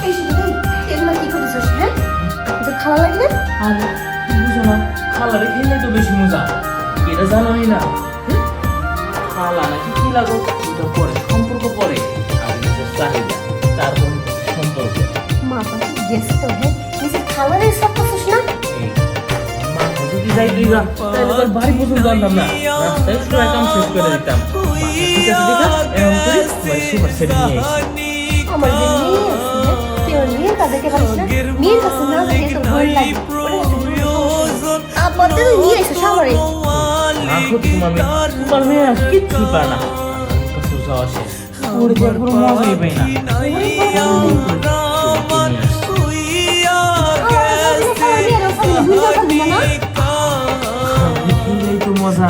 এই শুধু এগুলো কি করেছিস হ্যাঁ তোর খাওয়া লাগবে আরে বুঝো না খালারে খেলে তো বেশি মজা এটা জানোই না খালা নাকি কি লাগো এটা পরে সম্পর্ক পরে আর নিজের চাহিদা তারপর সম্পর্ক মাথা গেছে তো হ্যাঁ নিজের খাবারের সব করছিস না মা যদি যাই তুই যা তাহলে তোর বাড়ি পর্যন্ত জানতাম না রাস্তায় সবাই কাম শেষ করে দিতাম ঠিক আছে দেখা এরকম করি সুপার সেট নিয়ে এসেছি আমার যে মেয়ে আছে তুই ওর মেয়ের কাছে পারিস না মেয়ের কাছে না গিয়ে তোর ভয় লাগে আপাতত নিয়ে এসে সামরে আখো তোমার মেয়ে আর কিচ্ছু পারে না কাছে যাওয়া শেষ ওর যে পুরো মজাই পাই না এই তো মজা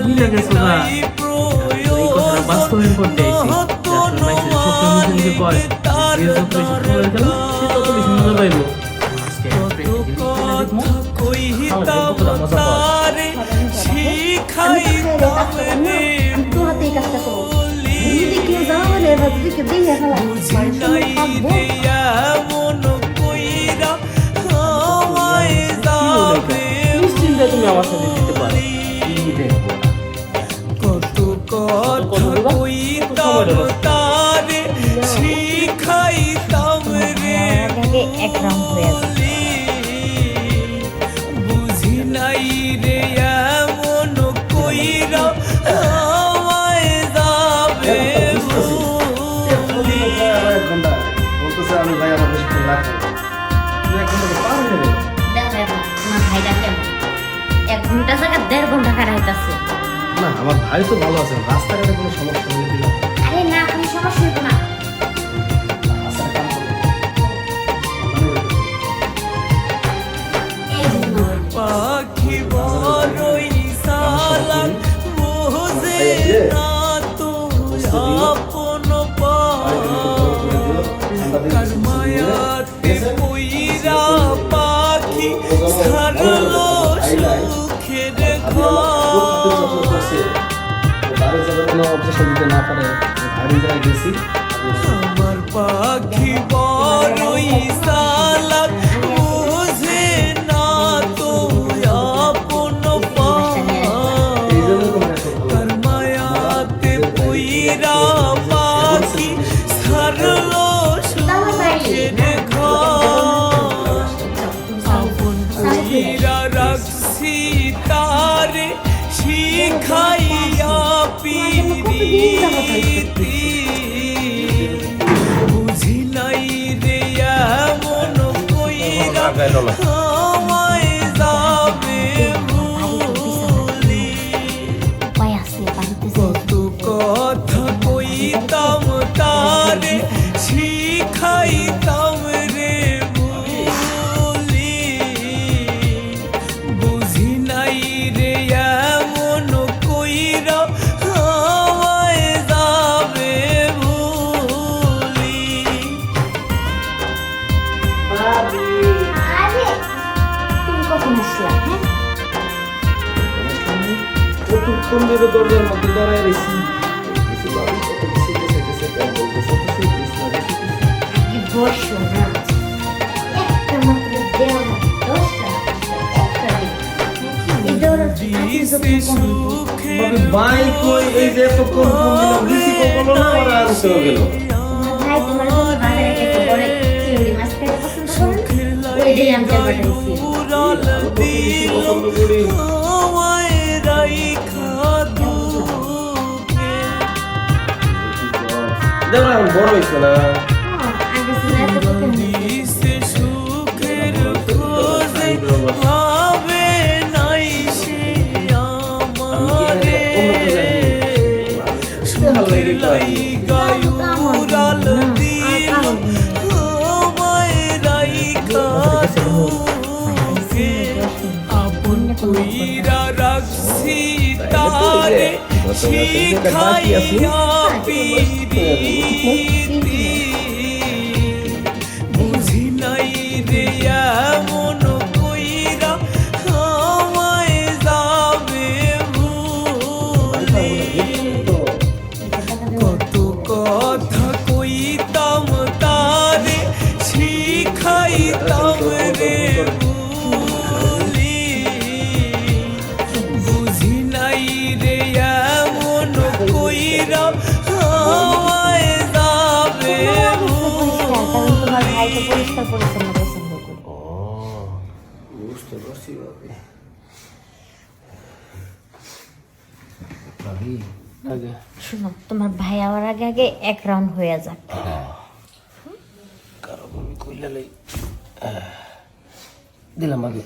মিলে গেছে না এই কথাটা বাস্তবায়ন করতে এসেছি কয় যে যত বেশি ফুল গেল সে তত বেশি মজা পাইব নিশ্চিন্তে তুমি আমার সাথে দিতে পারো কি দেখবো কত কথা কইতাম তারে শিখাইতাম রে এক রাউন্ড হয়ে যাবে বুঝি নাই রে এমন কইরা আমায় যাবে ভুলি বলতেছে আমি ভাই আমার বেশি রাখবো তুই এক ঘন্টা পার হয়ে গেল দেখো এখন তোমার ভাইটা কেমন 1 ঘন্টা জায়গা 1.5 ঘন্টা কাটাইতাছে না আমার ভাই তো ভালো আছে রাস্তাঘাটে কোনো সমস্যা হয়ে দিল আরে না কোনো সমস্যা হইব না রাস্তার কাম পাখি বড়ই সালান বোঝে না তো আপন কারমায়াতে কইরা পাখি ছাড়লো সুখের আমার পাখি বড়ই সালান বোঝে না তো আপন কারমায়াতে কইরা পাখি ছাড়লো সুখের আপন কইরা রাখছি তারে শিখাইয়া পিরিতি বুঝি নাই রে এমন কইরা আমায় যাবে ভুলি উপায় আছে বাড়িতে কত কথা কইতাম তারে শিখাইতাম রে ভুলি বুঝি নাই রে এমন কইরা আমায় যাবে ভুলি আরে তুমি কখন আসলা হ্যাঁ কতক্ষণ ধরে দরজার মধ্যে দাঁড়ায় রয়েছি কিছু ভাবি কত কিছু গেছে কম বলতেছে কি বসো না একটা মাত্র দেওয়া না 10টা একটা দিছে সুখের ভাবি ভাই কই এই যে এত কম দিলাম রিসিভ করলো না আর আনতে গেল ভাই তোমার জন্য বাজারে গেছে বলে চিংড়ি মাছ খেতে পছন্দ করেন ওই যে আমি পাঠাইছি উড়াল দিল আমায় রাইখা দুঃখে দেখো না বড় হয়েছে না আগে ছিল এত কথা দিছে সুখের খোঁজে হবে নাই সে আমারে সুখের লাইগায় উড়াল দিল আমায় রাইখা দুঃখে আপন কইরা রাখছি তারে শিখাইয়া পিরিতি বুঝি নাই রে এমন কইরা আমায় যাবে ভুলি কত কথা কইতাম তারে বাড়িতে পরিষ্কার পরিচ্ছন্ন পছন্দ করি। ও বুঝতে পারছি ভাবি। ভাবি আগে শোনো, তোমার ভাই আবার আগে আগে এক রাউন্ড হয়ে যাক। কারো ভাবি কইলা লই দিলাম আগে।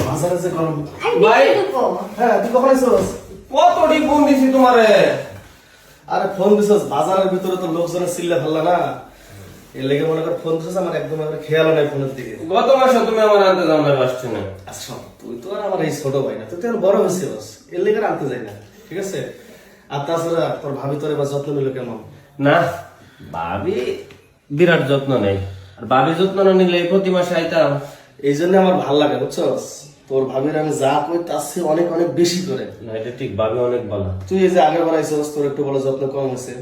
বাজারে যে গরম। ভাই। হ্যাঁ, তুই কখন আইছস? কতটি ফোন দিছি তোমারে? আরে ফোন দিছস, বাজারের ভিতরে তো লোকজনের চিল্লা ফাল্লা না, এর লেগে মনে কর ফোন দিছস, আমার একদম আমার খেয়ালও নাই ফোনের দিকে। গত মাসে তুমি আমার আনতে যাও না আসছে না। আচ্ছা শোন, তুই তো আর আমার এই ছোট ভাই না, তুই তো আর বড় হয়েছিস, এর লেগে আর আনতে যাই না, ঠিক আছে? আর তাছাড়া তোর ভাবি তোর এবার যত্ন নিল কেমন? না ভাবি বিরাট যত্ন নেই, আর ভাবি যত্ন না নিলে প্রতি মাসে আইতাম। এই জন্য আমার ভাল লাগে, বুঝছস? তোর ভাবির আমি যা কই তার চেয়ে অনেক অনেক বেশি করে। না এটা ঠিক, ভাবি অনেক ভালো। তুই এই যে আগের বার আইছস, তোর একটু বলে যত্ন কম হয়েছে,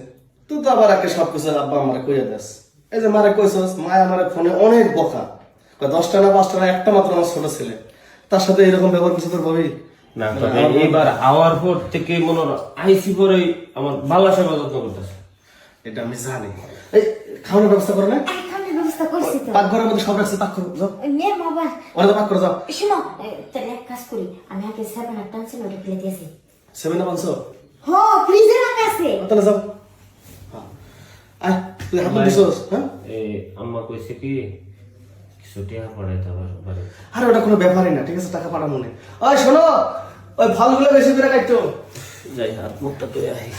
তুই তো আবার একে সবকিছু আব্বা আমারে কইয়া দেস। এই যে মারে কইছস, মায় আমার ফোনে অনেক বকা, 10টা না 5টা না, একটা মাত্র আমার ছোট ছেলে, তার সাথে এরকম ব্যবহার করছে তোর ভাবি? না তবে এইবার আওয়ার পর থেকে মনে হয় আইসি পরে আমার ভালো সেবা যত্ন করতেছে। এটা আমি জানি। এই খাওয়ানোর ব্যবস্থা করো না? খাওয়ানোর ব্যবস্থা করছি তো। পাকঘরের মধ্যে সব রাখছি, পাক করো যাও, ওই মেয়ের বাবা, ওরা পাক করে যাও। শোনো, তাহলে এক কাজ করি, আমি আগে 7 টানছিল ওটা ফেলে দিয়েছি। 7 আপ আনছো? হ, ফ্রিজে রাখা আছে। তাহলে যাও। হ্যাঁ আয়, তুই হাত দিছস? হ্যাঁ, এই আম্মা কইছে কি কিছু টাকা পড়াইতে পারে। আরে ওটা কোনো ব্যাপারই না, ঠিক আছে? টাকা পাঠাবো না। ওই শোনো, ওই ফলগুলো বেশি করে কাটতো। যাই হাত মুখটা ধুয়ে আই।